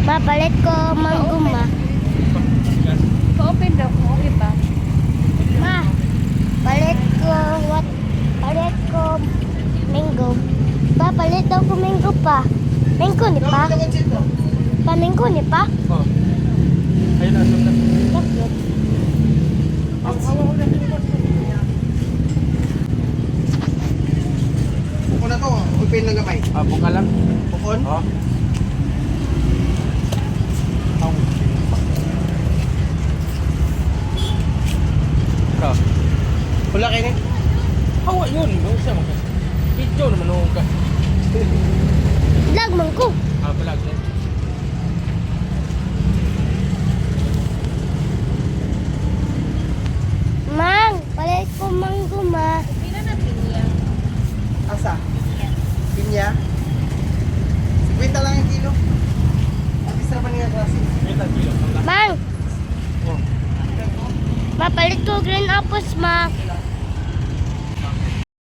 Papalit ko mango ma. Pa-open daw kung okay ba? Ma, palit ko palit ko mango. Papalit daw ko mango pa. Mango ni pa? Mango ni pa? Oh. Ayun na, sundan. Bakit? Ang hawa ko na pinipot. Bukon na to, open lang gamay. Buka lang. Bukon? Oh. Aw. Ka. Wala kayo ni? Hawa yun. Ano siya mga? Video naman ako ka. Lag man ko. Balag na. Mang, palit ko mango ma. Pila na pinya? Asa? Pinya? 50 lang yung kilo. Bisa pa niya klase. Ito kilo. Mang, Oh. papalit ko green apples ma.